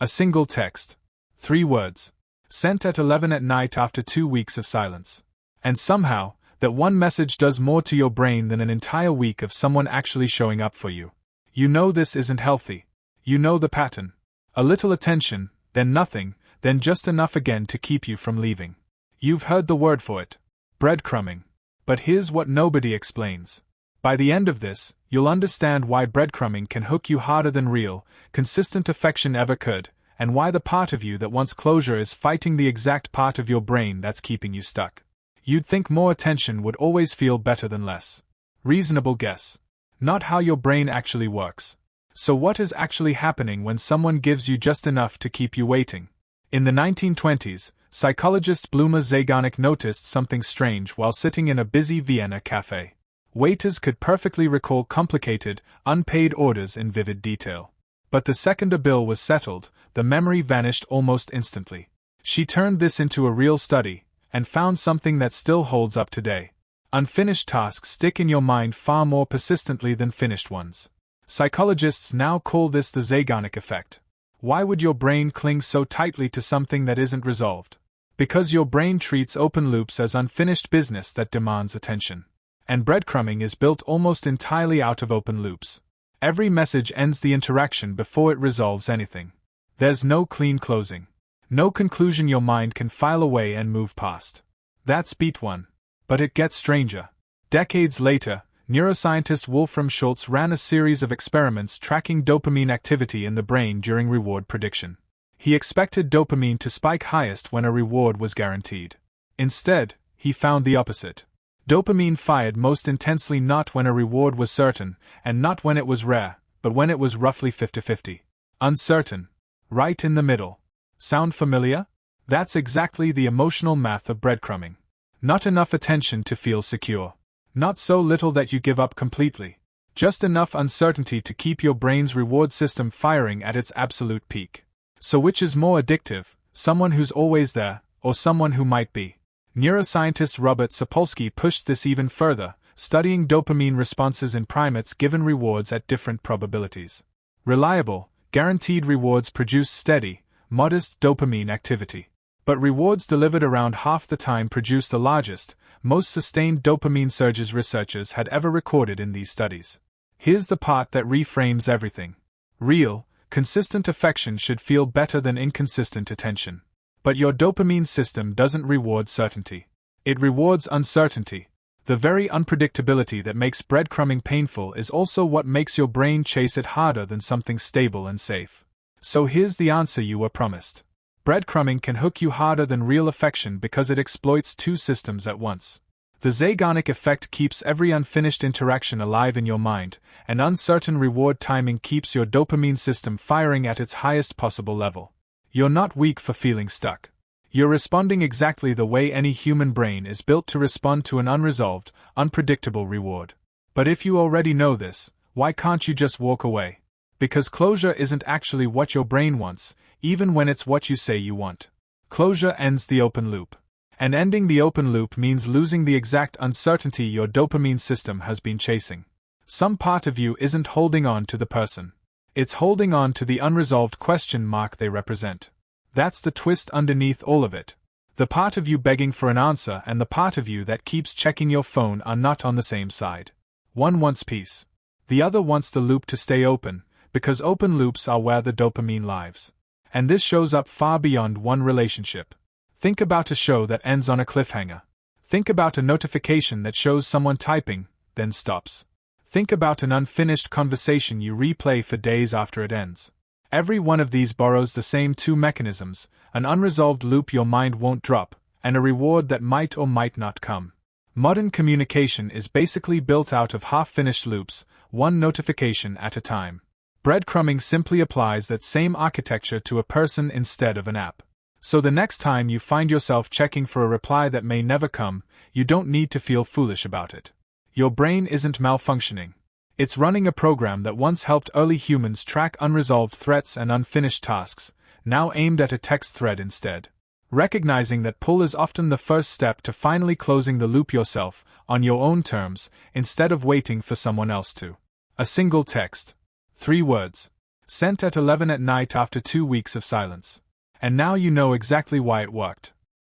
A single text. 3 words. Sent at 11 at night after 2 weeks of silence. And somehow, that one message does more to your brain than an entire week of someone actually showing up for you. You know this isn't healthy. You know the pattern. A little attention, then nothing, then just enough again to keep you from leaving. You've heard the word for it. Breadcrumbing. But here's what nobody explains. By the end of this, you'll understand why breadcrumbing can hook you harder than real, consistent affection ever could, and why the part of you that wants closure is fighting the exact part of your brain that's keeping you stuck. You'd think more attention would always feel better than less. Reasonable guess. Not how your brain actually works. So what is actually happening when someone gives you just enough to keep you waiting? In the 1920s, psychologist Bluma Zaganik noticed something strange while sitting in a busy Vienna cafe. Waiters could perfectly recall complicated, unpaid orders in vivid detail. But the second a bill was settled, the memory vanished almost instantly. She turned this into a real study, and found something that still holds up today. Unfinished tasks stick in your mind far more persistently than finished ones. Psychologists now call this the Zaganik effect. Why would your brain cling so tightly to something that isn't resolved? Because your brain treats open loops as unfinished business that demands attention. And breadcrumbing is built almost entirely out of open loops. Every message ends the interaction before it resolves anything. There's no clean closing. No conclusion your mind can file away and move past. That's beat 1. But it gets stranger. Decades later, neuroscientist Wolfram Schultz ran a series of experiments tracking dopamine activity in the brain during reward prediction. He expected dopamine to spike highest when a reward was guaranteed. Instead, he found the opposite. Dopamine fired most intensely not when a reward was certain, and not when it was rare, but when it was roughly 50-50. Uncertain. Right in the middle. Sound familiar? That's exactly the emotional math of breadcrumbing. Not enough attention to feel secure. Not so little that you give up completely. Just enough uncertainty to keep your brain's reward system firing at its absolute peak. So which is more addictive, someone who's always there, or someone who might be? Neuroscientist Robert Sapolsky pushed this even further, studying dopamine responses in primates given rewards at different probabilities. Reliable, guaranteed rewards produce steady, modest dopamine activity. But rewards delivered around half the time produce the largest, most sustained dopamine surges researchers had ever recorded in these studies. Here's the part that reframes everything. Real, consistent affection should feel better than inconsistent attention. But your dopamine system doesn't reward certainty. It rewards uncertainty. The very unpredictability that makes breadcrumbing painful is also what makes your brain chase it harder than something stable and safe. So here's the answer you were promised. Breadcrumbing can hook you harder than real affection because it exploits 2 systems at once. The Zaganik effect keeps every unfinished interaction alive in your mind, and uncertain reward timing keeps your dopamine system firing at its highest possible level. You're not weak for feeling stuck. You're responding exactly the way any human brain is built to respond to an unresolved, unpredictable reward. But if you already know this, why can't you just walk away? Because closure isn't actually what your brain wants, even when it's what you say you want. Closure ends the open loop. And ending the open loop means losing the exact uncertainty your dopamine system has been chasing. Some part of you isn't holding on to the person. It's holding on to the unresolved question mark they represent. That's the twist underneath all of it. The part of you begging for an answer and the part of you that keeps checking your phone are not on the same side. One wants peace. The other wants the loop to stay open, because open loops are where the dopamine lives. And this shows up far beyond one relationship. Think about a show that ends on a cliffhanger. Think about a notification that shows someone typing, then stops. Think about an unfinished conversation you replay for days after it ends. Every one of these borrows the same 2 mechanisms, an unresolved loop your mind won't drop, and a reward that might or might not come. Modern communication is basically built out of half-finished loops, one notification at a time. Breadcrumbing simply applies that same architecture to a person instead of an app. So the next time you find yourself checking for a reply that may never come, you don't need to feel foolish about it. Your brain isn't malfunctioning. It's running a program that once helped early humans track unresolved threats and unfinished tasks, now aimed at a text thread instead. Recognizing that pull is often the first step to finally closing the loop yourself, on your own terms, instead of waiting for someone else to. A single text. 3 words. Sent at 11 at night after 2 weeks of silence. And now you know exactly why it worked.